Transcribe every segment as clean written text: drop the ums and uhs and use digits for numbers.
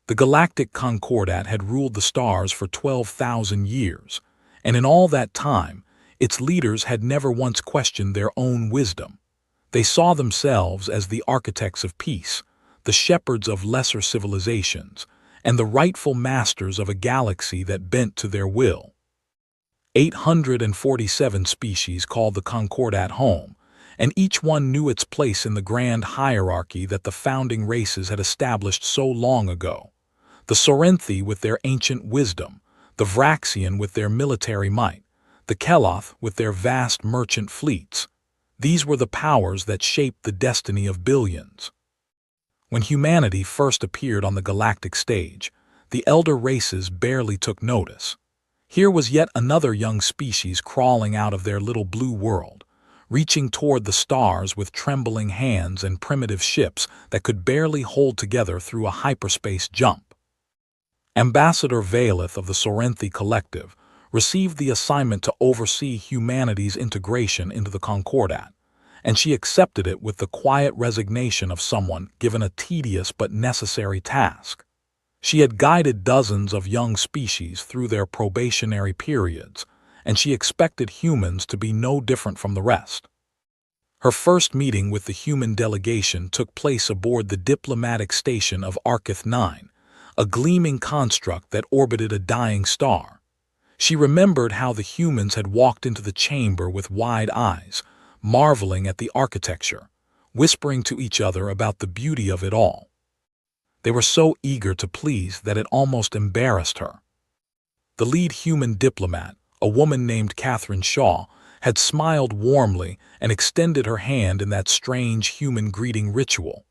The Galactic Concordat had ruled the stars for 12,000 years, and in all that time, its leaders had never once questioned their own wisdom. They saw themselves as the architects of peace, the shepherds of lesser civilizations, and the rightful masters of a galaxy that bent to their will. 847 species called the Concordat home, and each one knew its place in the grand hierarchy that the founding races had established so long ago. The Sorenthi with their ancient wisdom, the Vraxian with their military might, the Keloth with their vast merchant fleets. These were the powers that shaped the destiny of billions. When humanity first appeared on the galactic stage, the elder races barely took notice. Here was yet another young species crawling out of their little blue world, reaching toward the stars with trembling hands and primitive ships that could barely hold together through a hyperspace jump. Ambassador Valeth of the Sorenthi Collective received the assignment to oversee humanity's integration into the Concordat, and she accepted it with the quiet resignation of someone given a tedious but necessary task. She had guided dozens of young species through their probationary periods, and she expected humans to be no different from the rest. Her first meeting with the human delegation took place aboard the diplomatic station of Archith 9, a gleaming construct that orbited a dying star. She remembered how the humans had walked into the chamber with wide eyes, marveling at the architecture, whispering to each other about the beauty of it all. They were so eager to please that it almost embarrassed her. The lead human diplomat, a woman named Catherine Shaw, had smiled warmly and extended her hand in that strange human greeting ritual.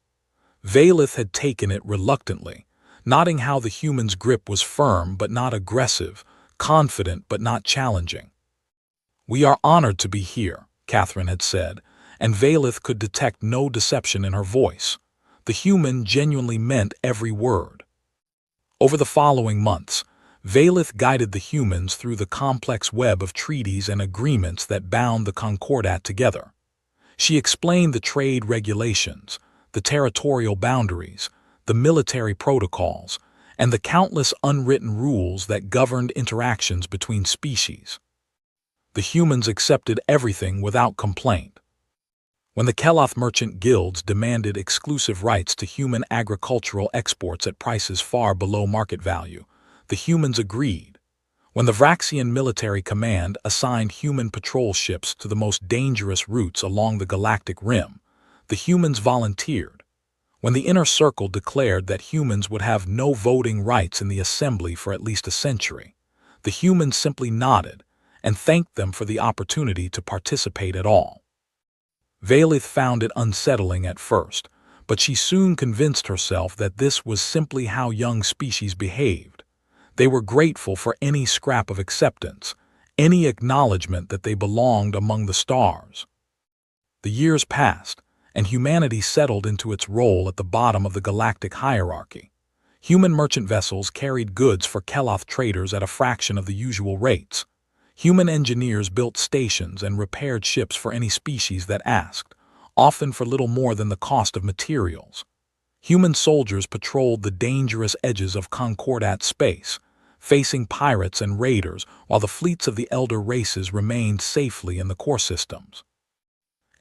Valeth had taken it reluctantly, noting how the human's grip was firm but not aggressive, confident but not challenging. "We are honored to be here," Catherine had said, and Valeth could detect no deception in her voice. The human genuinely meant every word. Over the following months, Valeth guided the humans through the complex web of treaties and agreements that bound the Concordat together. She explained the trade regulations, the territorial boundaries, the military protocols, and the countless unwritten rules that governed interactions between species. The humans accepted everything without complaint. When the Keloth merchant guilds demanded exclusive rights to human agricultural exports at prices far below market value, the humans agreed. When the Vraxian military command assigned human patrol ships to the most dangerous routes along the galactic rim, the humans volunteered. When the Inner Circle declared that humans would have no voting rights in the assembly for at least a century, the humans simply nodded and thanked them for the opportunity to participate at all. Valeth found it unsettling at first, but she soon convinced herself that this was simply how young species behaved. They were grateful for any scrap of acceptance, any acknowledgement that they belonged among the stars. The years passed, and humanity settled into its role at the bottom of the galactic hierarchy. Human merchant vessels carried goods for Keloth traders at a fraction of the usual rates. Human engineers built stations and repaired ships for any species that asked, often for little more than the cost of materials. Human soldiers patrolled the dangerous edges of Concordat space, facing pirates and raiders while the fleets of the elder races remained safely in the core systems.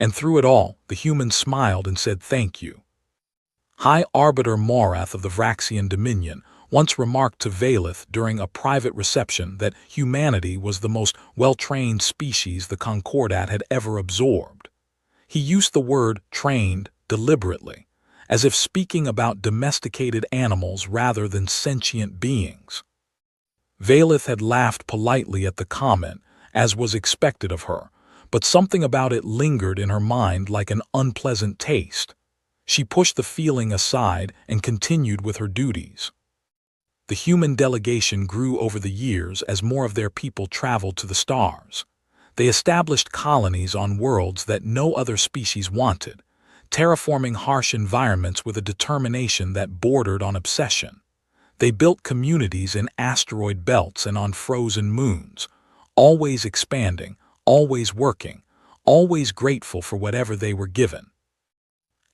And through it all, the humans smiled and said thank you. High Arbiter Morath of the Vraxian Dominion once remarked to Valeth during a private reception that humanity was the most well-trained species the Concordat had ever absorbed. He used the word trained deliberately, as if speaking about domesticated animals rather than sentient beings. Valeth had laughed politely at the comment, as was expected of her, but something about it lingered in her mind like an unpleasant taste. She pushed the feeling aside and continued with her duties. The human delegation grew over the years as more of their people traveled to the stars. They established colonies on worlds that no other species wanted, terraforming harsh environments with a determination that bordered on obsession. They built communities in asteroid belts and on frozen moons, always expanding, always working, always grateful for whatever they were given.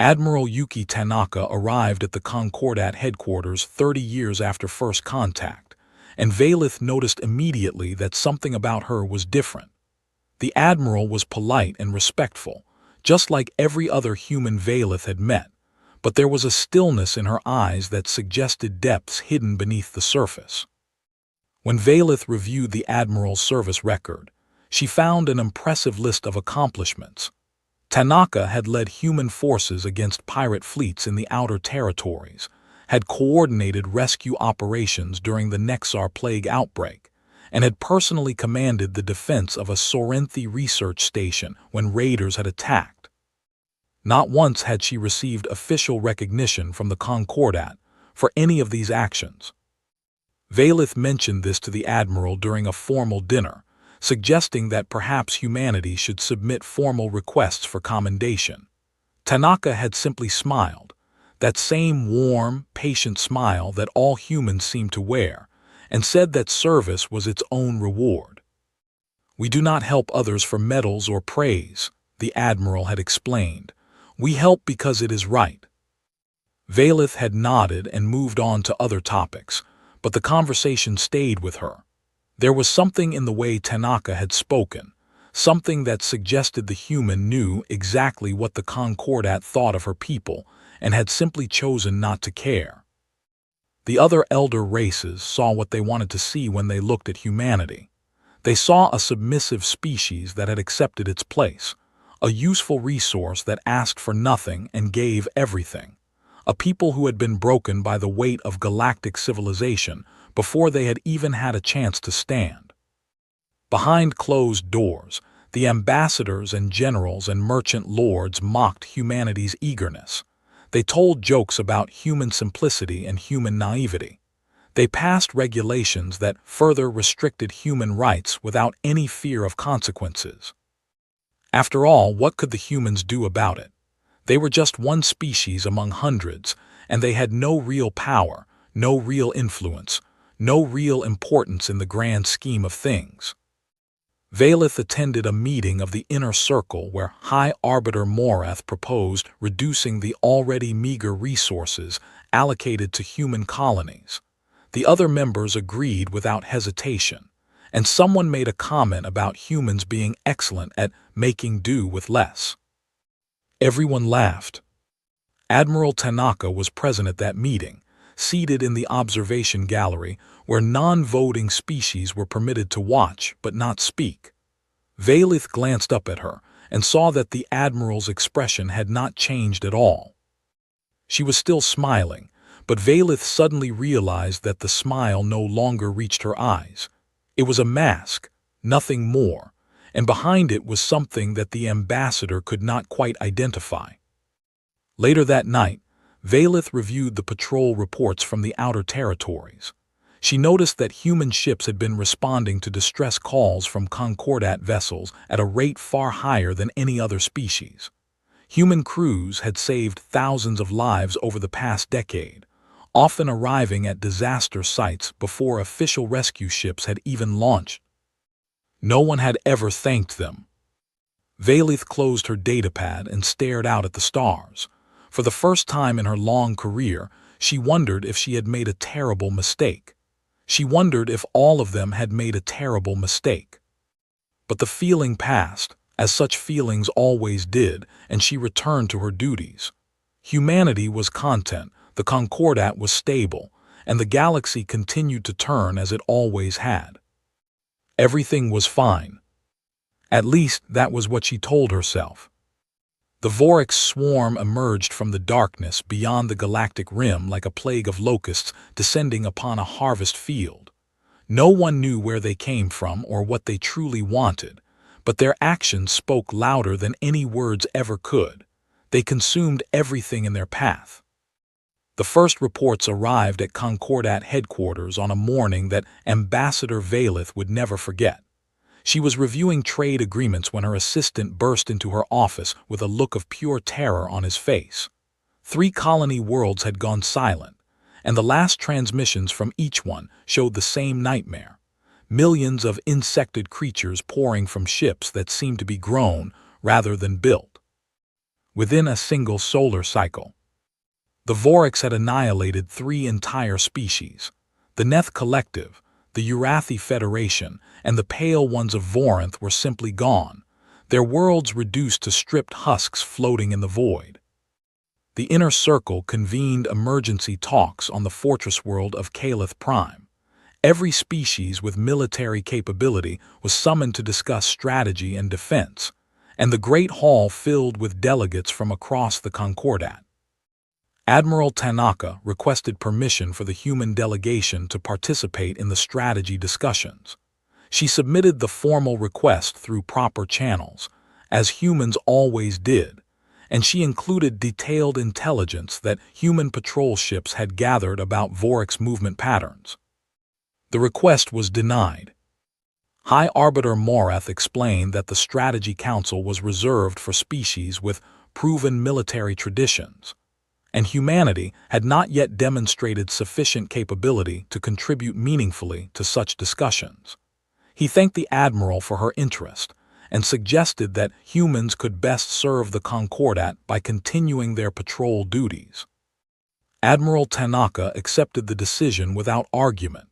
Admiral Yuki Tanaka arrived at the Concordat headquarters 30 years after first contact, and Valith noticed immediately that something about her was different. The admiral was polite and respectful, just like every other human Valith had met, but there was a stillness in her eyes that suggested depths hidden beneath the surface. When Valith reviewed the admiral's service record, she found an impressive list of accomplishments. Tanaka had led human forces against pirate fleets in the outer territories, had coordinated rescue operations during the Nexar plague outbreak, and had personally commanded the defense of a Sorenthi research station when raiders had attacked. Not once had she received official recognition from the Concordat for any of these actions. Valith mentioned this to the admiral during a formal dinner, suggesting that perhaps humanity should submit formal requests for commendation. Tanaka had simply smiled, that same warm, patient smile that all humans seem to wear, and said that service was its own reward. "We do not help others for medals or praise," the admiral had explained. "We help because it is right." Valith had nodded and moved on to other topics, but the conversation stayed with her. There was something in the way Tanaka had spoken, something that suggested the human knew exactly what the Concordat thought of her people and had simply chosen not to care. The other elder races saw what they wanted to see when they looked at humanity. They saw a submissive species that had accepted its place, a useful resource that asked for nothing and gave everything, a people who had been broken by the weight of galactic civilization before they had even had a chance to stand. Behind closed doors, the ambassadors and generals and merchant lords mocked humanity's eagerness. They told jokes about human simplicity and human naivety. They passed regulations that further restricted human rights without any fear of consequences. After all, what could the humans do about it? They were just one species among hundreds, and they had no real power, no real influence, no real importance in the grand scheme of things. Valith attended a meeting of the Inner Circle where High Arbiter Morath proposed reducing the already meager resources allocated to human colonies. The other members agreed without hesitation, and someone made a comment about humans being excellent at making do with less. Everyone laughed. Admiral Tanaka was present at that meeting, seated in the observation gallery where non-voting species were permitted to watch but not speak. Valith glanced up at her and saw that the admiral's expression had not changed at all. She was still smiling, but Valith suddenly realized that the smile no longer reached her eyes. It was a mask, nothing more, and behind it was something that the ambassador could not quite identify. Later that night, Valith reviewed the patrol reports from the outer territories. She noticed that human ships had been responding to distress calls from Concordat vessels at a rate far higher than any other species. Human crews had saved thousands of lives over the past decade, often arriving at disaster sites before official rescue ships had even launched. No one had ever thanked them. Valith closed her datapad and stared out at the stars. For the first time in her long career, she wondered if she had made a terrible mistake. She wondered if all of them had made a terrible mistake. But the feeling passed, as such feelings always did, and she returned to her duties. Humanity was content, the Concordat was stable, and the galaxy continued to turn as it always had. Everything was fine. At least that was what she told herself. The Vorax swarm emerged from the darkness beyond the galactic rim like a plague of locusts descending upon a harvest field. No one knew where they came from or what they truly wanted, but their actions spoke louder than any words ever could. They consumed everything in their path. The first reports arrived at Concordat headquarters on a morning that Ambassador Valith would never forget. She was reviewing trade agreements when her assistant burst into her office with a look of pure terror on his face. 3 colony worlds had gone silent, and the last transmissions from each one showed the same nightmare. Millions of insected creatures pouring from ships that seemed to be grown rather than built. within a single solar cycle. The Vorax had annihilated 3 entire species: the Neth Collective, the Urathi Federation, and the Pale Ones of Vorinth were simply gone, their worlds reduced to stripped husks floating in the void. The Inner Circle convened emergency talks on the fortress world of Calith Prime. Every species with military capability was summoned to discuss strategy and defense, and the Great Hall filled with delegates from across the Concordat. Admiral Tanaka requested permission for the human delegation to participate in the strategy discussions. She submitted the formal request through proper channels, as humans always did, and she included detailed intelligence that human patrol ships had gathered about Vorax movement patterns. The request was denied. High Arbiter Morath explained that the Strategy Council was reserved for species with proven military traditions, and humanity had not yet demonstrated sufficient capability to contribute meaningfully to such discussions. He thanked the Admiral for her interest and suggested that humans could best serve the Concordat by continuing their patrol duties. Admiral Tanaka accepted the decision without argument.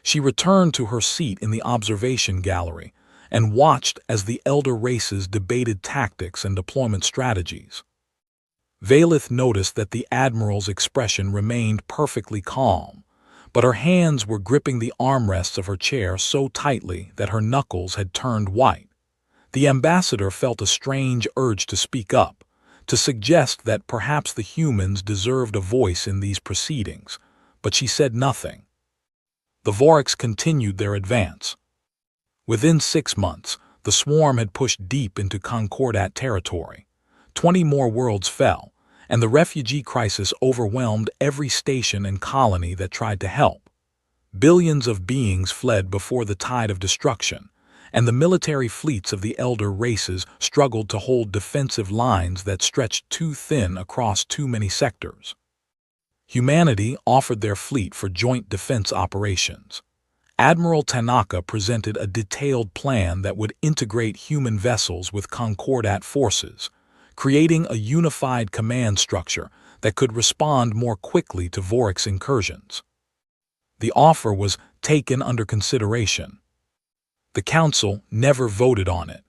She returned to her seat in the observation gallery and watched as the elder races debated tactics and deployment strategies. Valith noticed that the Admiral's expression remained perfectly calm, but her hands were gripping the armrests of her chair so tightly that her knuckles had turned white. The ambassador felt a strange urge to speak up, to suggest that perhaps the humans deserved a voice in these proceedings, but she said nothing. The Vorax continued their advance. Within 6 months, the swarm had pushed deep into Concordat territory. 20 more worlds fell, and the refugee crisis overwhelmed every station and colony that tried to help. Billions of beings fled before the tide of destruction, and the military fleets of the elder races struggled to hold defensive lines that stretched too thin across too many sectors. Humanity offered their fleet for joint defense operations. Admiral Tanaka presented a detailed plan that would integrate human vessels with Concordat forces, creating a unified command structure that could respond more quickly to Vorax incursions. The offer was taken under consideration. The Council never voted on it.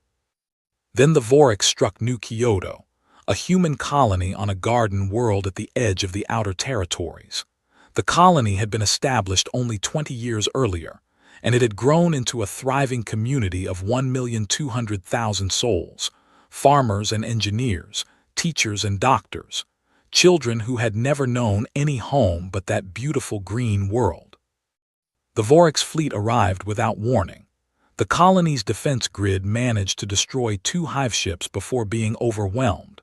Then the Vorax struck New Kyoto, a human colony on a garden world at the edge of the outer territories. The colony had been established only 20 years earlier, and it had grown into a thriving community of 1,200,000 souls, farmers and engineers, teachers and doctors, children who had never known any home but that beautiful green world. The Vorax fleet arrived without warning. The colony's defense grid managed to destroy 2 hive ships before being overwhelmed,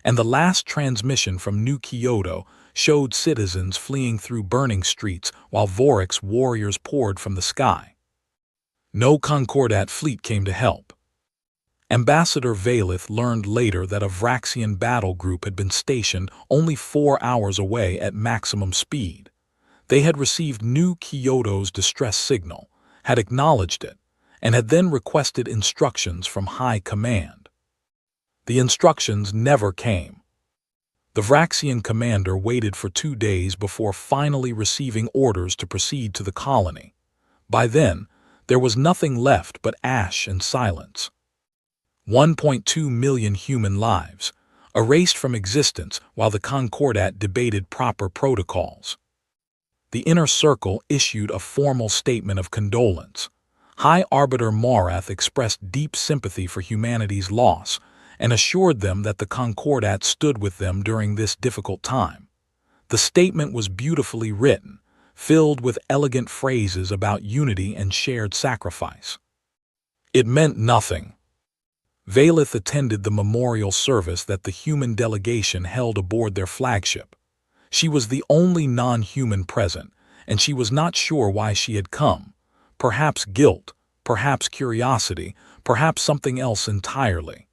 and the last transmission from New Kyoto showed citizens fleeing through burning streets while Vorax warriors poured from the sky. No Concordat fleet came to help. Ambassador Valith learned later that a Vraxian battle group had been stationed only 4 hours away at maximum speed. They had received New Kyoto's distress signal, had acknowledged it, and had then requested instructions from high command. The instructions never came. The Vraxian commander waited for 2 days before finally receiving orders to proceed to the colony. By then, there was nothing left but ash and silence. 1.2 million human lives, erased from existence while the Concordat debated proper protocols. The Inner Circle issued a formal statement of condolence. High Arbiter Morath expressed deep sympathy for humanity's loss and assured them that the Concordat stood with them during this difficult time. The statement was beautifully written, filled with elegant phrases about unity and shared sacrifice. It meant nothing. Valith attended the memorial service that the human delegation held aboard their flagship. She was the only non-human present, and she was not sure why she had come. Perhaps guilt, perhaps curiosity, perhaps something else entirely.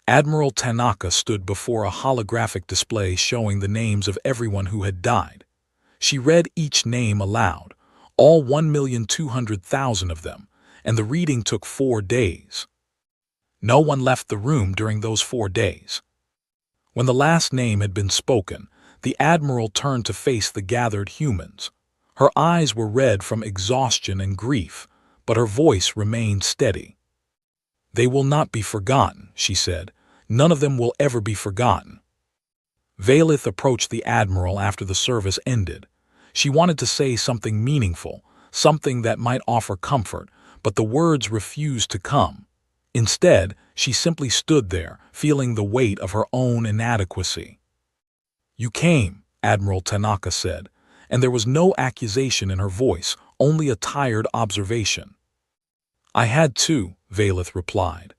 Admiral Tanaka stood before a holographic display showing the names of everyone who had died. She read each name aloud, all 1,200,000 of them, and the reading took 4 days. No one left the room during those 4 days. When the last name had been spoken, the Admiral turned to face the gathered humans. Her eyes were red from exhaustion and grief, but her voice remained steady. "They will not be forgotten," she said. "None of them will ever be forgotten." Valith approached the Admiral after the service ended. She wanted to say something meaningful, something that might offer comfort, but the words refused to come. Instead, she simply stood there, feeling the weight of her own inadequacy. "You came," Admiral Tanaka said, and there was no accusation in her voice, only a tired observation. "I had to," Valith replied.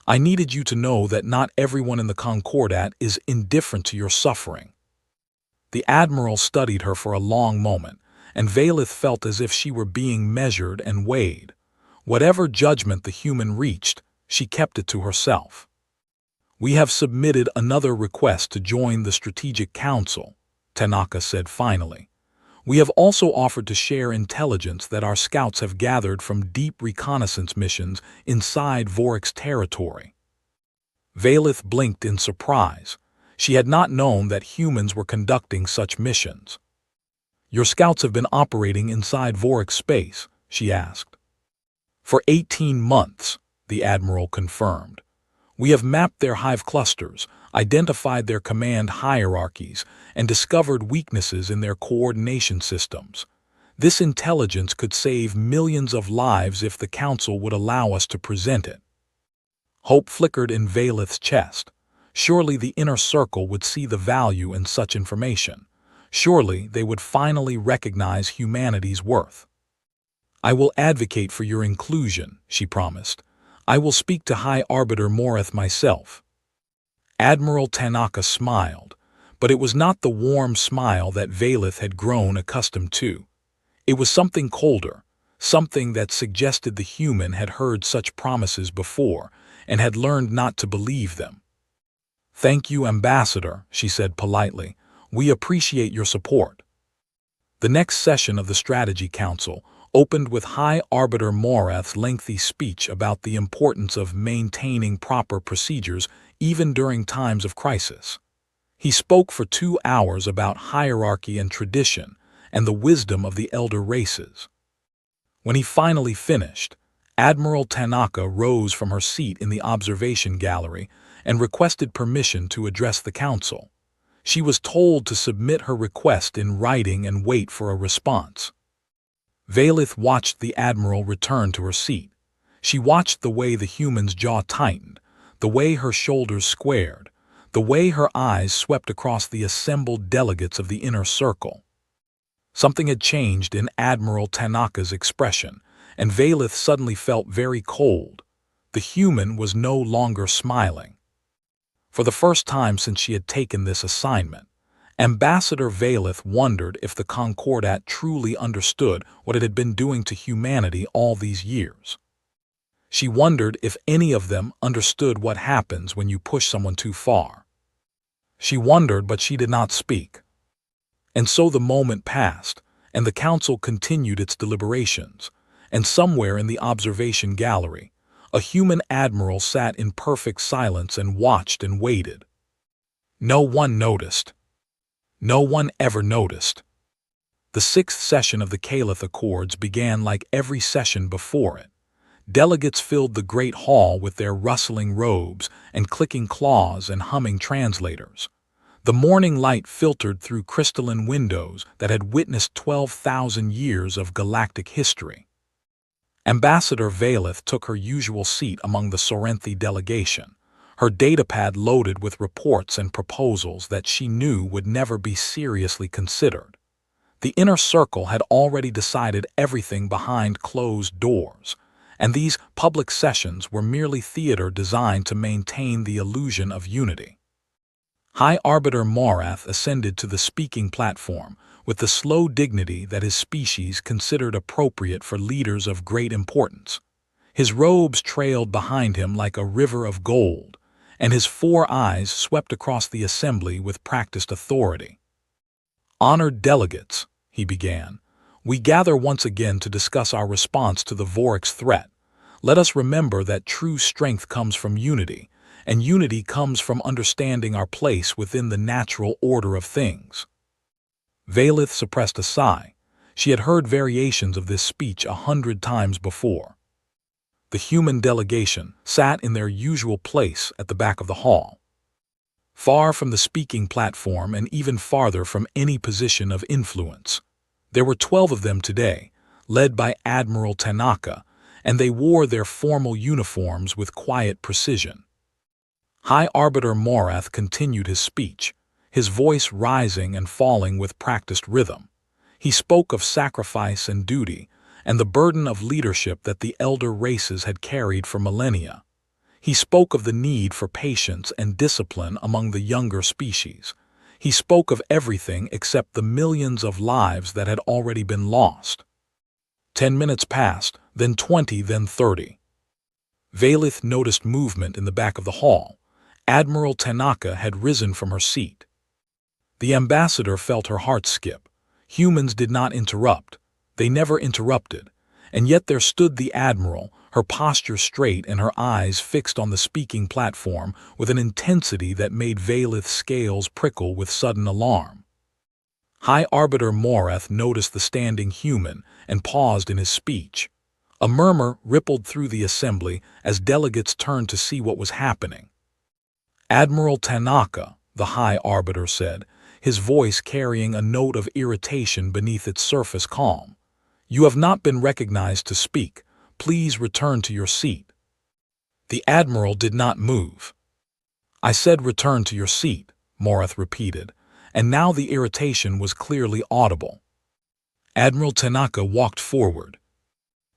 "I needed you to know that not everyone in the Concordat is indifferent to your suffering." The Admiral studied her for a long moment, and Valith felt as if she were being measured and weighed. Whatever judgment the human reached, she kept it to herself. "We have submitted another request to join the Strategic Council," Tanaka said finally. "We have also offered to share intelligence that our scouts have gathered from deep reconnaissance missions inside Vorik's territory." Valith blinked in surprise. She had not known that humans were conducting such missions. "Your scouts have been operating inside Vorik's space?" she asked. "For 18 months, the Admiral confirmed. "We have mapped their hive clusters, identified their command hierarchies, and discovered weaknesses in their coordination systems. This intelligence could save millions of lives if the Council would allow us to present it." Hope flickered in Valith's chest. Surely the Inner Circle would see the value in such information. Surely they would finally recognize humanity's worth. "I will advocate for your inclusion," she promised. "I will speak to High Arbiter Moreth myself." Admiral Tanaka smiled, but it was not the warm smile that Valith had grown accustomed to. It was something colder, something that suggested the human had heard such promises before and had learned not to believe them. "Thank you, Ambassador," she said politely. "We appreciate your support." The next session of the Strategy Council opened with High Arbiter Moreth's lengthy speech about the importance of maintaining proper procedures even during times of crisis. He spoke for 2 hours about hierarchy and tradition and the wisdom of the elder races. When he finally finished, Admiral Tanaka rose from her seat in the observation gallery and requested permission to address the council. She was told to submit her request in writing and wait for a response. Valith watched the Admiral return to her seat. She watched the way the human's jaw tightened, the way her shoulders squared, the way her eyes swept across the assembled delegates of the Inner Circle. Something had changed in Admiral Tanaka's expression, and Valith suddenly felt very cold. The human was no longer smiling. For the first time since she had taken this assignment, Ambassador Valith wondered if the Concordat truly understood what it had been doing to humanity all these years. She wondered if any of them understood what happens when you push someone too far. She wondered, but she did not speak. And so the moment passed, and the council continued its deliberations, and somewhere in the observation gallery, a human admiral sat in perfect silence and watched and waited. No one noticed. No one ever noticed. The 6th session of the Caliph Accords began like every session before it. Delegates filled the great hall with their rustling robes and clicking claws and humming translators. The morning light filtered through crystalline windows that had witnessed 12,000 years of galactic history. Ambassador Valith took her usual seat among the Sorenthi delegation, her datapad loaded with reports and proposals that she knew would never be seriously considered. The Inner Circle had already decided everything behind closed doors, and these public sessions were merely theater designed to maintain the illusion of unity. High Arbiter Moreth ascended to the speaking platform with the slow dignity that his species considered appropriate for leaders of great importance. His robes trailed behind him like a river of gold, and his 4 eyes swept across the assembly with practiced authority. "Honored delegates," he began, "we gather once again to discuss our response to the Vorik's threat. Let us remember that true strength comes from unity, and unity comes from understanding our place within the natural order of things. Valith suppressed a sigh. She had heard variations of this speech 100 times before. The human delegation sat in their usual place at the back of the hall, far from the speaking platform and even farther from any position of influence. There were 12 of them today, led by Admiral Tanaka, and they wore their formal uniforms with quiet precision. High Arbiter Morath continued his speech, his voice rising and falling with practiced rhythm. He spoke of sacrifice and duty, and the burden of leadership that the elder races had carried for millennia. He spoke of the need for patience and discipline among the younger species. He spoke of everything except the millions of lives that had already been lost. 10 minutes passed, then 20, then 30. Valith noticed movement in the back of the hall. Admiral Tanaka had risen from her seat. The ambassador felt her heart skip. Humans did not interrupt. They never interrupted. And yet there stood the admiral, her posture straight and her eyes fixed on the speaking platform with an intensity that made Valith's scales prickle with sudden alarm. High Arbiter Morath noticed the standing human and paused in his speech. A murmur rippled through the assembly as delegates turned to see what was happening. Admiral Tanaka, the High Arbiter said, his voice carrying a note of irritation beneath its surface calm. "You have not been recognized to speak. Please return to your seat." The admiral did not move. "I said return to your seat," Morath repeated, and now the irritation was clearly audible. Admiral Tanaka walked forward.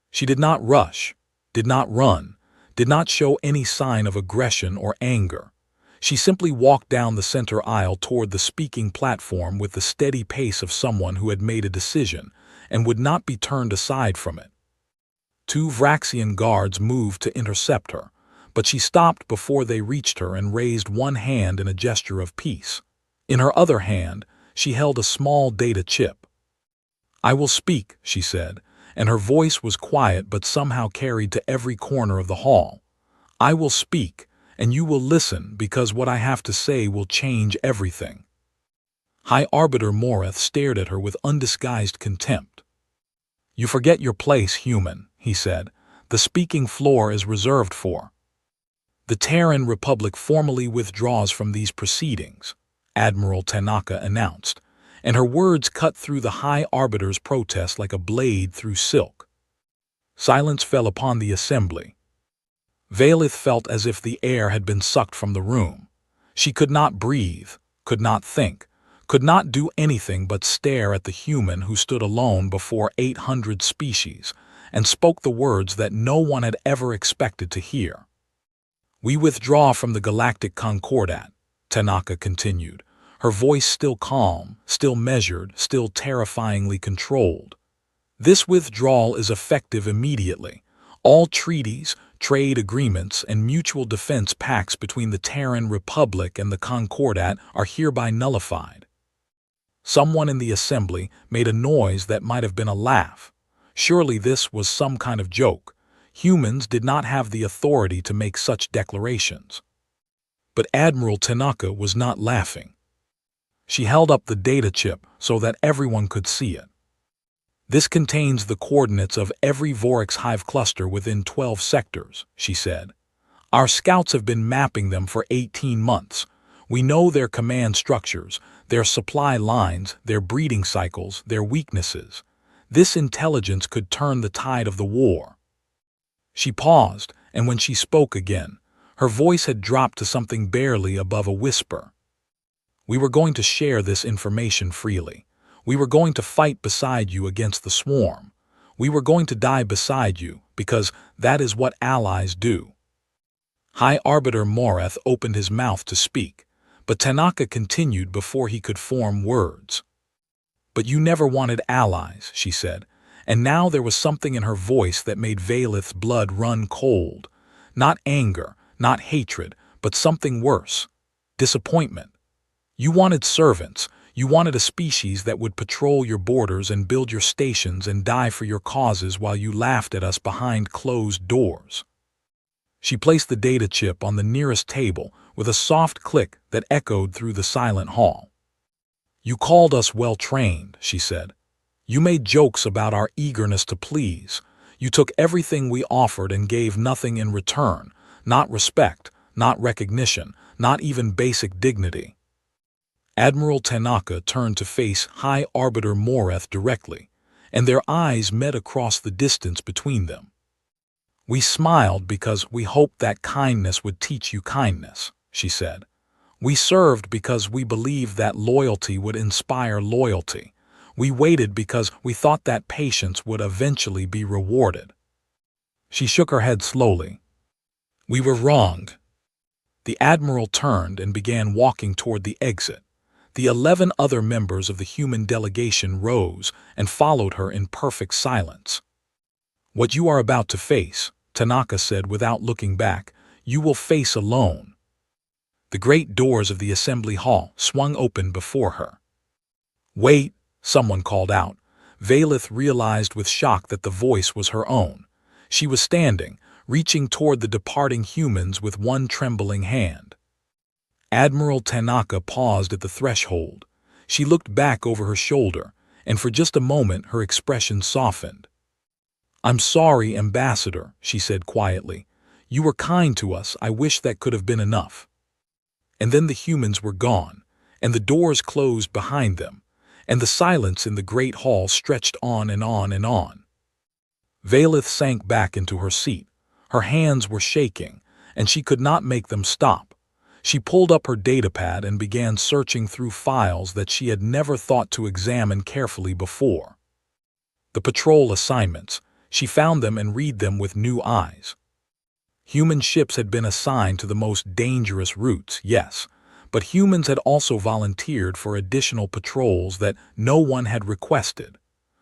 She did not rush, did not run, did not show any sign of aggression or anger. She simply walked down the center aisle toward the speaking platform with the steady pace of someone who had made a decision and would not be turned aside from it. 2 Vraxian guards moved to intercept her, but she stopped before they reached her and raised one hand in a gesture of peace. In her other hand, she held a small data chip. "I will speak," she said, and her voice was quiet but somehow carried to every corner of the hall. "I will speak, and you will listen because what I have to say will change everything." High Arbiter Morath stared at her with undisguised contempt. "You forget your place, human," he said. "The speaking floor is reserved for." "The Terran Republic formally withdraws from these proceedings," Admiral Tanaka announced, and her words cut through the High Arbiter's protest like a blade through silk. Silence fell upon the assembly. Valith felt as if the air had been sucked from the room. She could not breathe, could not think, could not do anything but stare at the human who stood alone before 800 species and spoke the words that no one had ever expected to hear. "We withdraw from the Galactic Concordat," Tanaka continued, her voice still calm, still measured, still terrifyingly controlled. "This withdrawal is effective immediately. All treaties, trade agreements, and mutual defense pacts between the Terran Republic and the Concordat are hereby nullified." Someone in the assembly made a noise that might have been a laugh. Surely this was some kind of joke. Humans did not have the authority to make such declarations. But Admiral Tanaka was not laughing. She held up the data chip so that everyone could see it. "This contains the coordinates of every Vorix hive cluster within 12 sectors," she said. "Our scouts have been mapping them for 18 months. We know their command structures, their supply lines, their breeding cycles, their weaknesses. This intelligence could turn the tide of the war." She paused, and when she spoke again, her voice had dropped to something barely above a whisper. "We were going to share this information freely. We were going to fight beside you against the swarm. We were going to die beside you, because that is what allies do." High Arbiter Morath opened his mouth to speak, but Tanaka continued before he could form words. "But you never wanted allies," she said, and now there was something in her voice that made Valith's blood run cold. Not anger, not hatred, but something worse. Disappointment. "You wanted servants. You wanted a species that would patrol your borders and build your stations and die for your causes while you laughed at us behind closed doors." She placed the data chip on the nearest table with a soft click that echoed through the silent hall. "You called us well-trained," she said. "You made jokes about our eagerness to please. You took everything we offered and gave nothing in return, not respect, not recognition, not even basic dignity." Admiral Tanaka turned to face High Arbiter Moreth directly, and their eyes met across the distance between them. "We smiled because we hoped that kindness would teach you kindness," she said. "We served because we believed that loyalty would inspire loyalty. We waited because we thought that patience would eventually be rewarded." She shook her head slowly. "We were wrong." The Admiral turned and began walking toward the exit. The 11 other members of the human delegation rose and followed her in perfect silence. "What you are about to face," Tanaka said without looking back, "you will face alone." The great doors of the assembly hall swung open before her. "Wait," someone called out. Valith realized with shock that the voice was her own. She was standing, reaching toward the departing humans with one trembling hand. Admiral Tanaka paused at the threshold. She looked back over her shoulder, and for just a moment her expression softened. "I'm sorry, Ambassador," she said quietly. "You were kind to us. I wish that could have been enough." And then the humans were gone, and the doors closed behind them, and the silence in the great hall stretched on and on and on. Valith sank back into her seat. Her hands were shaking, and she could not make them stop. She pulled up her datapad and began searching through files that she had never thought to examine carefully before. The patrol assignments, she found them and read them with new eyes. Human ships had been assigned to the most dangerous routes, yes, but humans had also volunteered for additional patrols that no one had requested.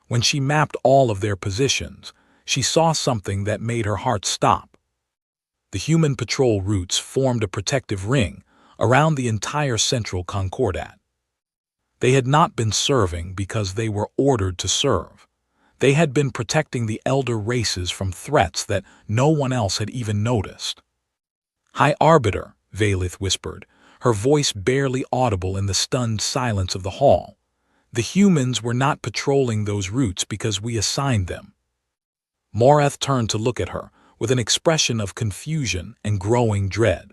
When she mapped all of their positions, she saw something that made her heart stop. The human patrol routes formed a protective ring around the entire central concordat. They had not been serving because they were ordered to serve. They had been protecting the elder races from threats that no one else had even noticed. "High Arbiter," Valith whispered, her voice barely audible in the stunned silence of the hall. "The humans were not patrolling those routes because we assigned them." Moreth turned to look at her, with an expression of confusion and growing dread.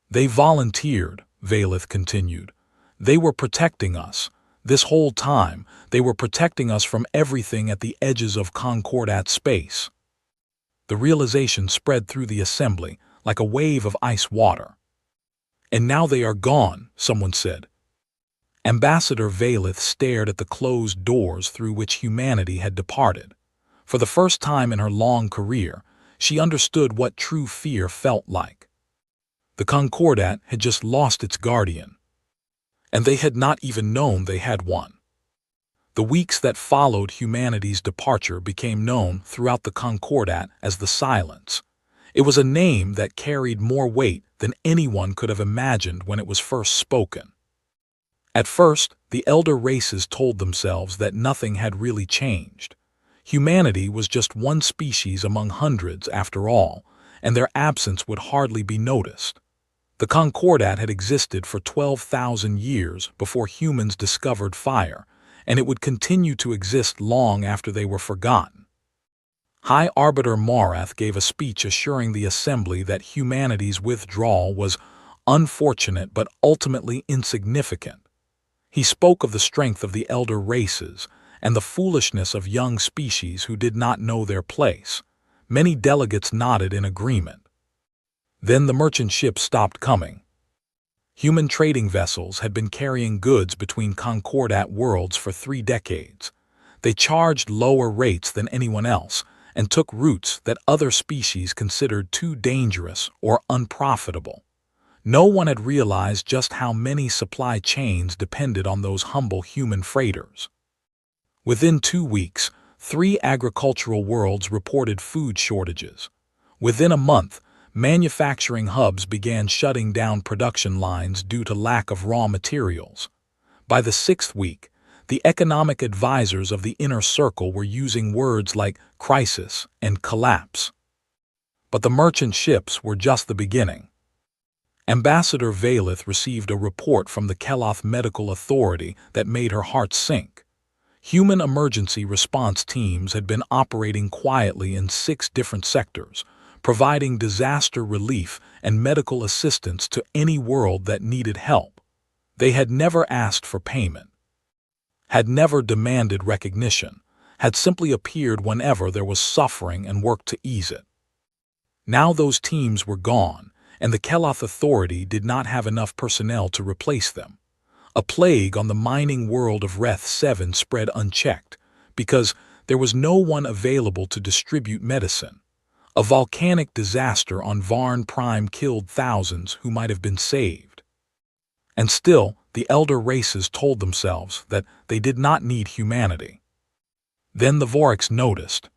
"They volunteered," Valith continued. "They were protecting us. This whole time, they were protecting us from everything at the edges of Concordat space." The realization spread through the assembly like a wave of ice water. "And now they are gone," someone said. Ambassador Valith stared at the closed doors through which humanity had departed. For the first time in her long career, she understood what true fear felt like. The Concordat had just lost its guardian, and they had not even known they had one. The weeks that followed humanity's departure became known throughout the Concordat as the Silence. It was a name that carried more weight than anyone could have imagined when it was first spoken. At first, the elder races told themselves that nothing had really changed. Humanity was just one species among hundreds after all, and their absence would hardly be noticed. The Concordat had existed for 12,000 years before humans discovered fire, and it would continue to exist long after they were forgotten. High Arbiter Moreth gave a speech assuring the assembly that humanity's withdrawal was unfortunate but ultimately insignificant. He spoke of the strength of the elder races and the foolishness of young species who did not know their place. Many delegates nodded in agreement. Then the merchant ships stopped coming. Human trading vessels had been carrying goods between Concordat worlds for 3 decades. They charged lower rates than anyone else and took routes that other species considered too dangerous or unprofitable. No one had realized just how many supply chains depended on those humble human freighters. Within 2 weeks, 3 agricultural worlds reported food shortages. Within a month, manufacturing hubs began shutting down production lines due to lack of raw materials. By the 6th week, the economic advisors of the inner circle were using words like crisis and collapse. But the merchant ships were just the beginning. Ambassador Valith received a report from the Keloth Medical Authority that made her heart sink. Human emergency response teams had been operating quietly in 6 different sectors, providing disaster relief and medical assistance to any world that needed help. They had never asked for payment, had never demanded recognition, had simply appeared whenever there was suffering and worked to ease it. Now those teams were gone, and the Keloth Authority did not have enough personnel to replace them. A plague on the mining world of Reth 7 spread unchecked, because there was no one available to distribute medicine. A volcanic disaster on Varn Prime killed thousands who might have been saved. And still, the elder races told themselves that they did not need humanity. Then the Voryks noticed.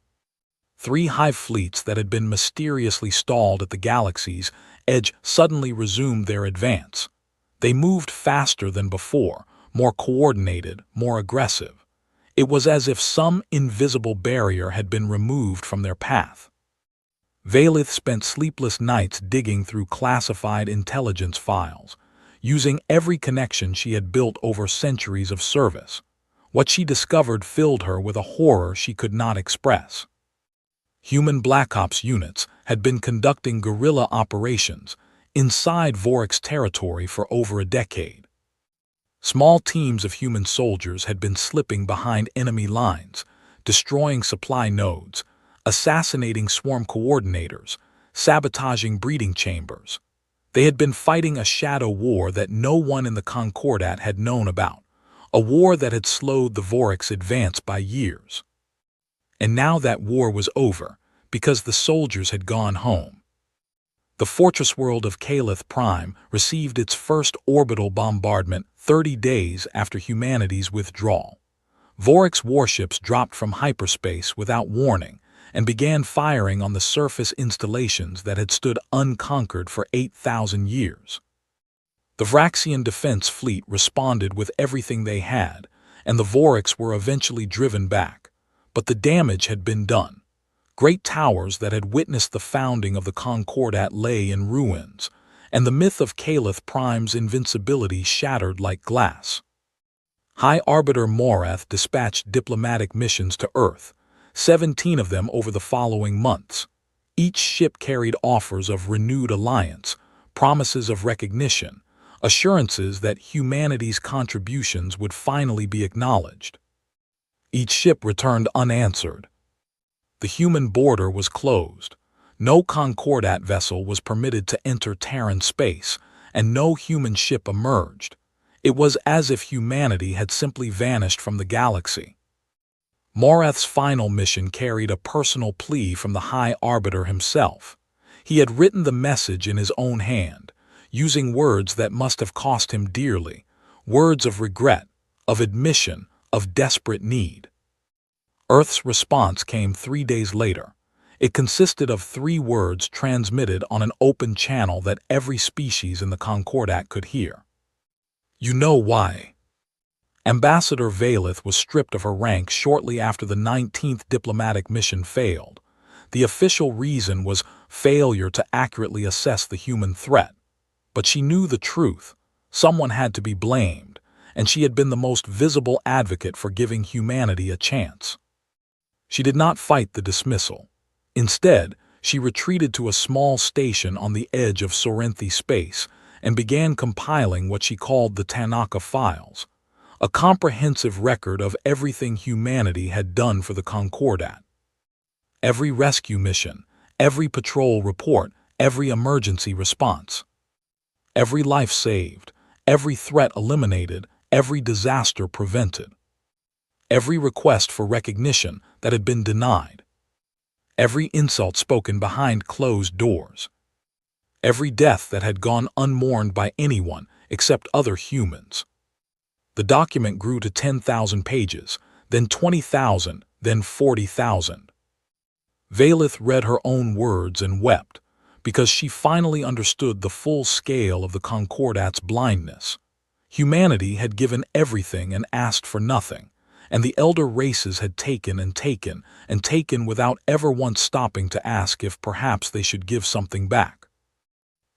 3 hive fleets that had been mysteriously stalled at the galaxy's edge suddenly resumed their advance. They moved faster than before, more coordinated, more aggressive. It was as if some invisible barrier had been removed from their path. Valith spent sleepless nights digging through classified intelligence files, using every connection she had built over centuries of service. What she discovered filled her with a horror she could not express. Human Black Ops units had been conducting guerrilla operations inside Voryks territory for over a decade. Small teams of human soldiers had been slipping behind enemy lines, destroying supply nodes, assassinating swarm coordinators, sabotaging breeding chambers. They had been fighting a shadow war that no one in the Concordat had known about, a war that had slowed the Voryks' advance by years. And now that war was over, because the soldiers had gone home. The fortress world of Galactic Prime received its first orbital bombardment 30 days after humanity's withdrawal. Voryks warships dropped from hyperspace without warning and began firing on the surface installations that had stood unconquered for 8,000 years. The Vraxian Defense Fleet responded with everything they had, and the Voryks were eventually driven back. But the damage had been done. Great towers that had witnessed the founding of the Concordat lay in ruins, and the myth of Galactic Prime's invincibility shattered like glass. High Arbiter Morath dispatched diplomatic missions to Earth, 17 of them over the following months. Each ship carried offers of renewed alliance, promises of recognition, assurances that humanity's contributions would finally be acknowledged. Each ship returned unanswered. The human border was closed. No Concordat vessel was permitted to enter Terran space, and no human ship emerged. It was as if humanity had simply vanished from the galaxy. Morath's final mission carried a personal plea from the High Arbiter himself. He had written the message in his own hand, using words that must have cost him dearly, words of regret, of admission, of desperate need. Earth's response came 3 days later. It consisted of 3 words transmitted on an open channel that every species in the Concordat could hear. You know why. Ambassador Valith was stripped of her rank shortly after the 19th diplomatic mission failed. The official reason was failure to accurately assess the human threat. But she knew the truth. Someone had to be blamed, and she had been the most visible advocate for giving humanity a chance. She did not fight the dismissal. Instead, she retreated to a small station on the edge of Sorenthi space and began compiling what she called the Tanaka Files, a comprehensive record of everything humanity had done for the Concordat. Every rescue mission, every patrol report, every emergency response. Every life saved, every threat eliminated, every disaster prevented. Every request for recognition that had been denied. Every insult spoken behind closed doors. Every death that had gone unmourned by anyone except other humans. The document grew to 10,000 pages, then 20,000, then 40,000. Valith read her own words and wept, because she finally understood the full scale of the Concordat's blindness. Humanity had given everything and asked for nothing, and the elder races had taken and taken and taken without ever once stopping to ask if perhaps they should give something back.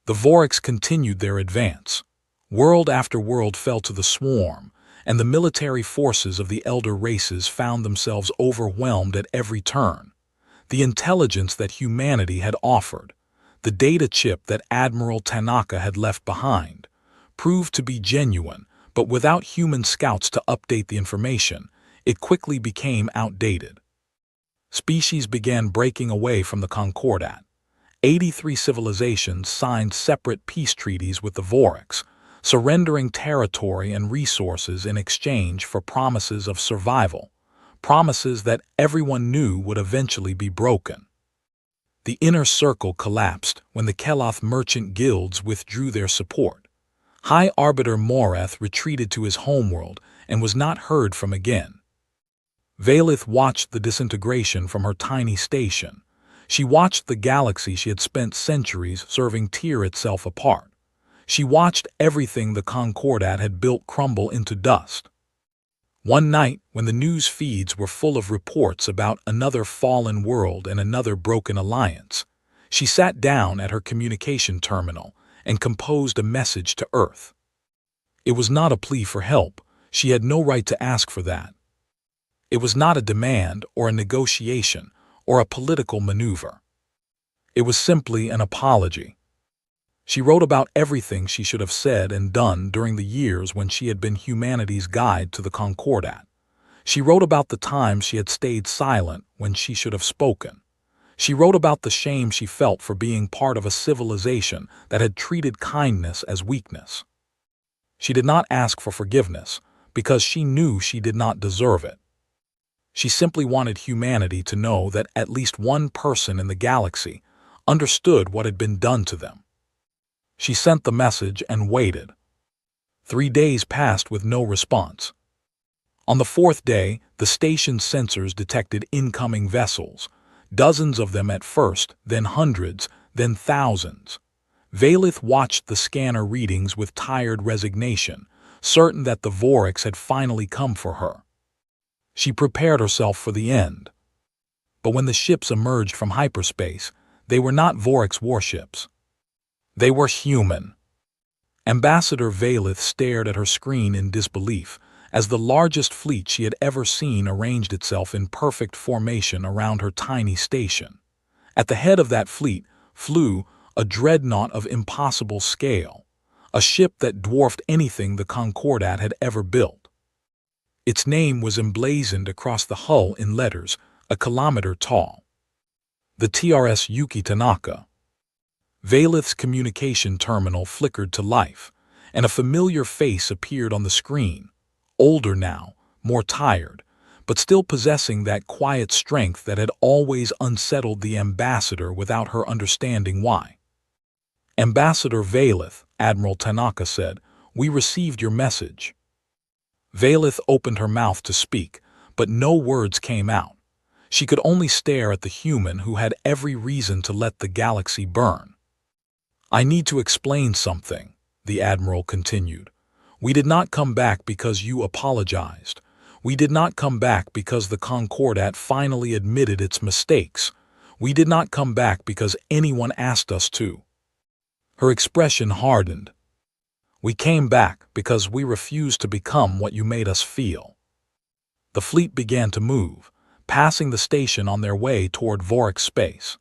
The Vorax continued their advance. World after world fell to the swarm, and the military forces of the elder races found themselves overwhelmed at every turn. The intelligence that humanity had offered, the data chip that Admiral Tanaka had left behind, proved to be genuine, but without human scouts to update the information, it quickly became outdated. Species began breaking away from the Concordat. 83 civilizations signed separate peace treaties with the Vorax, surrendering territory and resources in exchange for promises of survival, promises that everyone knew would eventually be broken. The inner circle collapsed when the Keloth merchant guilds withdrew their support. High Arbiter Moreth retreated to his homeworld and was not heard from again. Valith watched the disintegration from her tiny station. She watched the galaxy she had spent centuries serving tear itself apart. She watched everything the Concordat had built crumble into dust. One night, when the news feeds were full of reports about another fallen world and another broken alliance, she sat down at her communication terminal and composed a message to Earth. It was not a plea for help. She had no right to ask for that. It was not a demand or a negotiation or a political maneuver. It was simply an apology. She wrote about everything she should have said and done during the years when she had been humanity's guide to the Concordat. She wrote about the times she had stayed silent when she should have spoken. She wrote about the shame she felt for being part of a civilization that had treated kindness as weakness. She did not ask for forgiveness because she knew she did not deserve it. She simply wanted humanity to know that at least one person in the galaxy understood what had been done to them. She sent the message and waited. 3 days passed with no response. On the 4th day, the station's sensors detected incoming vessels, dozens of them at first, then hundreds, then thousands. Valith watched the scanner readings with tired resignation, certain that the Vorax had finally come for her. She prepared herself for the end. But when the ships emerged from hyperspace, they were not Vorax warships. They were human. Ambassador Valith stared at her screen in disbelief as the largest fleet she had ever seen arranged itself in perfect formation around her tiny station. At the head of that fleet flew a dreadnought of impossible scale, a ship that dwarfed anything the Concordat had ever built. Its name was emblazoned across the hull in letters a kilometer tall. The TRS Yuki Tanaka. Valith's communication terminal flickered to life, and a familiar face appeared on the screen, older now, more tired, but still possessing that quiet strength that had always unsettled the ambassador without her understanding why. Ambassador Valith, Admiral Tanaka said, "We received your message." Valith opened her mouth to speak, but no words came out. She could only stare at the human who had every reason to let the galaxy burn. "I need to explain something," the Admiral continued. "We did not come back because you apologized. We did not come back because the Concordat finally admitted its mistakes. We did not come back because anyone asked us to." Her expression hardened. "We came back because we refused to become what you made us feel." The fleet began to move, passing the station on their way toward Vorax space.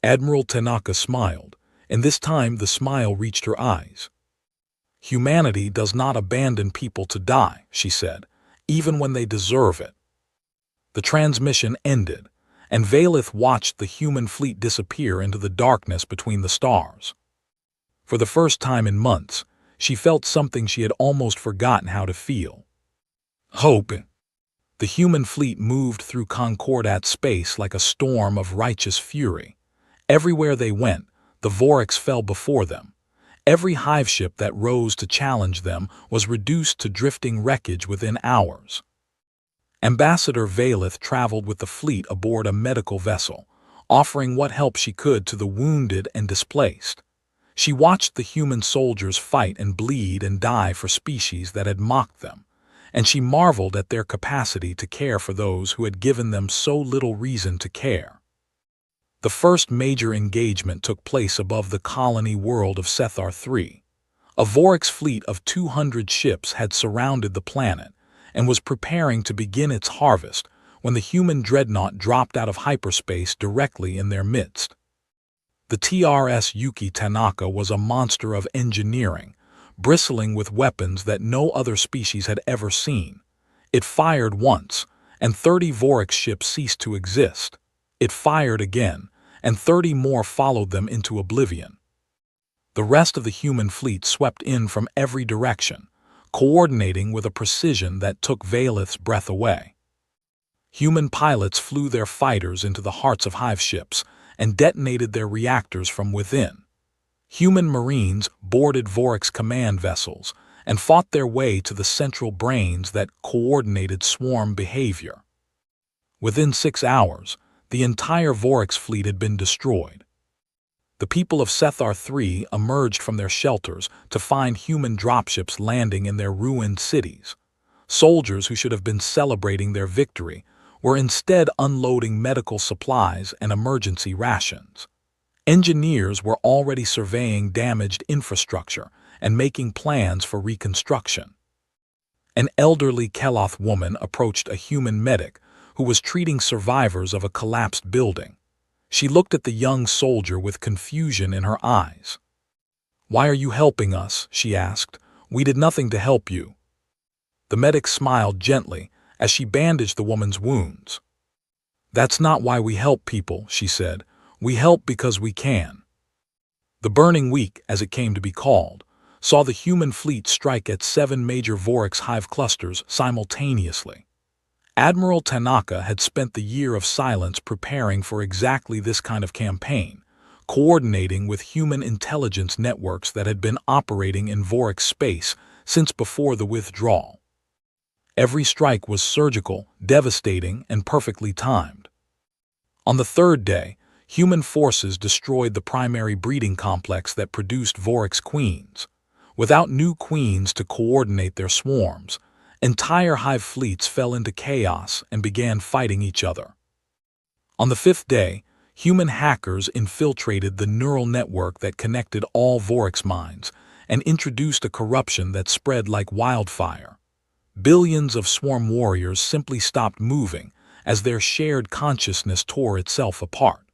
Admiral Tanaka smiled, and this time the smile reached her eyes. "Humanity does not abandon people to die," she said, "even when they deserve it." The transmission ended, and Valith watched the human fleet disappear into the darkness between the stars. For the first time in months, she felt something she had almost forgotten how to feel. Hope. The human fleet moved through Concordat space like a storm of righteous fury. Everywhere they went, the Vorax fell before them. Every hive ship that rose to challenge them was reduced to drifting wreckage within hours. Ambassador Valith traveled with the fleet aboard a medical vessel, offering what help she could to the wounded and displaced. She watched the human soldiers fight and bleed and die for species that had mocked them, and she marveled at their capacity to care for those who had given them so little reason to care. The first major engagement took place above the colony world of Sethar-3. A Vorax fleet of 200 ships had surrounded the planet and was preparing to begin its harvest when the human dreadnought dropped out of hyperspace directly in their midst. The TRS Yuki Tanaka was a monster of engineering, bristling with weapons that no other species had ever seen. It fired once, and 30 Vorax ships ceased to exist. It fired again, and 30 more followed them into oblivion. The rest of the human fleet swept in from every direction, coordinating with a precision that took Valeth's breath away. Human pilots flew their fighters into the hearts of hive ships and detonated their reactors from within. Human marines boarded Vorax command vessels and fought their way to the central brains that coordinated swarm behavior. Within 6 hours, the entire Vorax fleet had been destroyed. The people of Sethar-3 emerged from their shelters to find human dropships landing in their ruined cities. Soldiers who should have been celebrating their victory were instead unloading medical supplies and emergency rations. Engineers were already surveying damaged infrastructure and making plans for reconstruction. An elderly Keloth woman approached a human medic who was treating survivors of a collapsed building. She looked at the young soldier with confusion in her eyes. "Why are you helping us?" she asked. "We did nothing to help you." The medic smiled gently as she bandaged the woman's wounds. "That's not why we help people," she said. "We help because we can." The Burning Week, as it came to be called, saw the human fleet strike at 7 major Vorax hive clusters simultaneously. Admiral Tanaka had spent the year of silence preparing for exactly this kind of campaign, coordinating with human intelligence networks that had been operating in Vorax space since before the withdrawal. Every strike was surgical, devastating, and perfectly timed. On the 3rd day, human forces destroyed the primary breeding complex that produced Vorax queens. Without new queens to coordinate their swarms, entire hive fleets fell into chaos and began fighting each other. On the 5th day, human hackers infiltrated the neural network that connected all Vorax minds and introduced a corruption that spread like wildfire. Billions of swarm warriors simply stopped moving as their shared consciousness tore itself apart.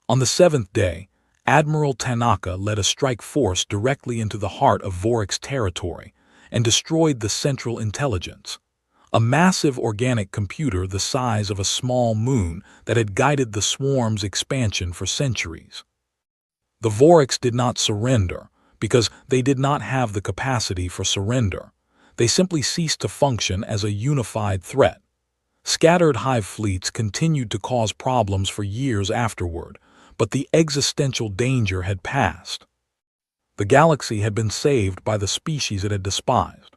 On the 7th day, Admiral Tanaka led a strike force directly into the heart of Vorax territory and destroyed the central intelligence, a massive organic computer the size of a small moon that had guided the swarm's expansion for centuries. The Vorax did not surrender because they did not have the capacity for surrender. They simply ceased to function as a unified threat. Scattered hive fleets continued to cause problems for years afterward, but the existential danger had passed. The galaxy had been saved by the species it had despised.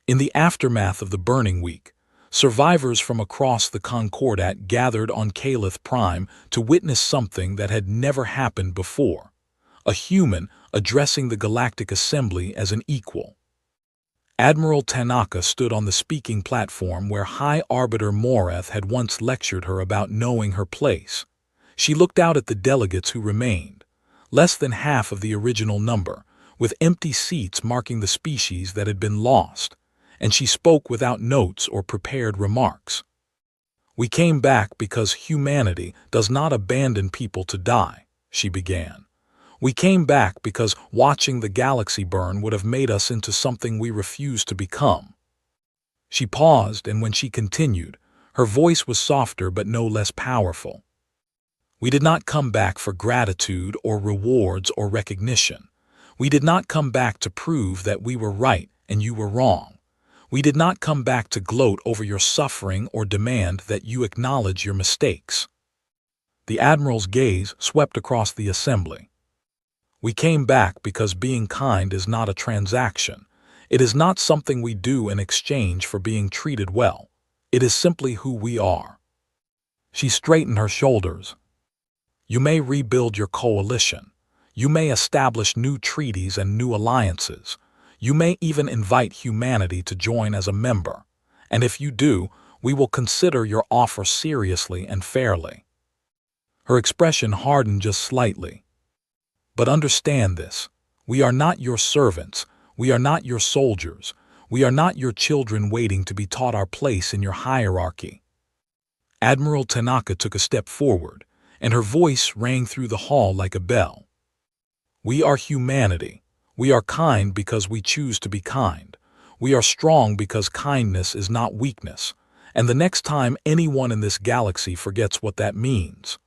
In the aftermath of the Burning Week, survivors from across the Concordat gathered on Calith Prime to witness something that had never happened before: a human addressing the Galactic Assembly as an equal. Admiral Tanaka stood on the speaking platform where High Arbiter Moreth had once lectured her about knowing her place. She looked out at the delegates who remained, less than half of the original number, with empty seats marking the species that had been lost, and she spoke without notes or prepared remarks. "We came back because humanity does not abandon people to die," she began. "We came back because watching the galaxy burn would have made us into something we refused to become." She paused, and when she continued, her voice was softer but no less powerful. "We did not come back for gratitude or rewards or recognition. We did not come back to prove that we were right and you were wrong. We did not come back to gloat over your suffering or demand that you acknowledge your mistakes." The Admiral's gaze swept across the assembly. "We came back because being kind is not a transaction. It is not something we do in exchange for being treated well. It is simply who we are." She straightened her shoulders. "You may rebuild your coalition. You may establish new treaties and new alliances. You may even invite humanity to join as a member, and if you do, we will consider your offer seriously and fairly." Her expression hardened just slightly. "But understand this. We are not your servants. We are not your soldiers. We are not your children waiting to be taught our place in your hierarchy." Admiral Tanaka took a step forward, and her voice rang through the hall like a bell. "We are humanity. We are kind because we choose to be kind. We are strong because kindness is not weakness. And the next time anyone in this galaxy forgets what that means—"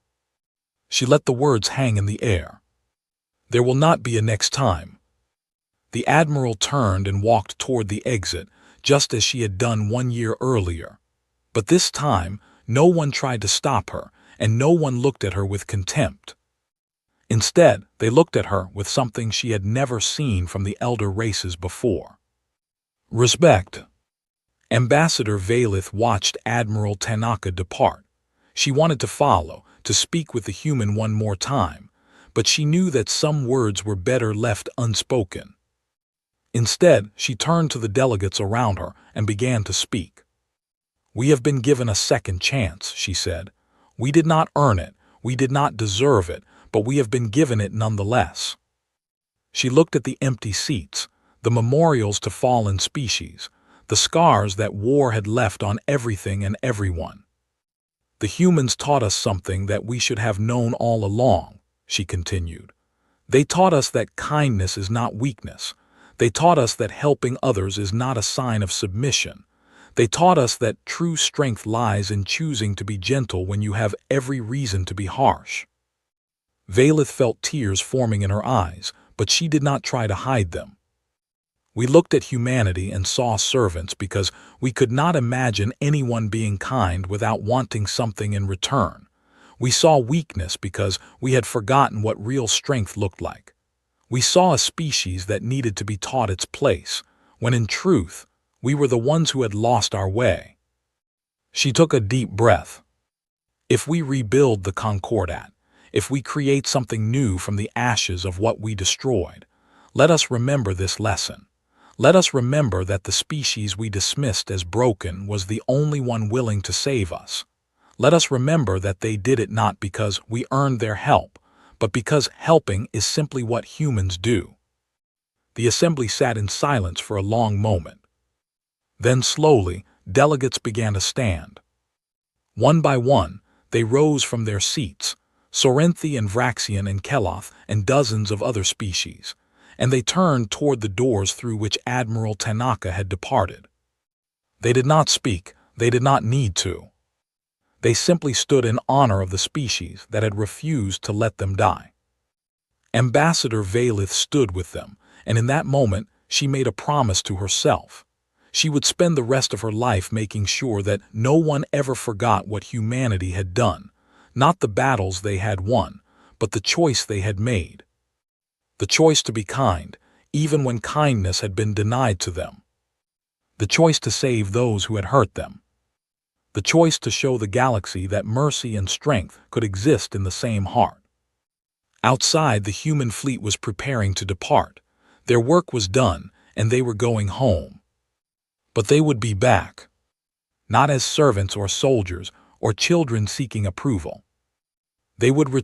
She let the words hang in the air. "There will not be a next time." The Admiral turned and walked toward the exit, just as she had done 1 year earlier. But this time, no one tried to stop her, and no one looked at her with contempt. Instead, they looked at her with something she had never seen from the elder races before: respect. Ambassador Valith watched Admiral Tanaka depart. She wanted to follow, to speak with the human one more time, but she knew that some words were better left unspoken. Instead, she turned to the delegates around her and began to speak. "We have been given a second chance," she said. "We did not earn it, we did not deserve it, but we have been given it nonetheless." She looked at the empty seats, the memorials to fallen species, the scars that war had left on everything and everyone. "The humans taught us something that we should have known all along," she continued. "They taught us that kindness is not weakness. They taught us that helping others is not a sign of submission. They taught us that true strength lies in choosing to be gentle when you have every reason to be harsh." Valith felt tears forming in her eyes, but she did not try to hide them. "We looked at humanity and saw servants because we could not imagine anyone being kind without wanting something in return. We saw weakness because we had forgotten what real strength looked like. We saw a species that needed to be taught its place, when in truth, we were the ones who had lost our way." She took a deep breath. "If we rebuild the Concordat, if we create something new from the ashes of what we destroyed, let us remember this lesson. Let us remember that the species we dismissed as broken was the only one willing to save us. Let us remember that they did it not because we earned their help, but because helping is simply what humans do." The assembly sat in silence for a long moment. Then slowly, delegates began to stand. One by one, they rose from their seats, Sorenthi and Vraxian and Keloth and dozens of other species, and they turned toward the doors through which Admiral Tanaka had departed. They did not speak, they did not need to. They simply stood in honor of the species that had refused to let them die. Ambassador Valith stood with them, and in that moment she made a promise to herself. She would spend the rest of her life making sure that no one ever forgot what humanity had done, not the battles they had won, but the choice they had made. The choice to be kind, even when kindness had been denied to them. The choice to save those who had hurt them. The choice to show the galaxy that mercy and strength could exist in the same heart. Outside, the human fleet was preparing to depart. Their work was done, and they were going home. But they would be back. Not as servants or soldiers or children seeking approval. They would return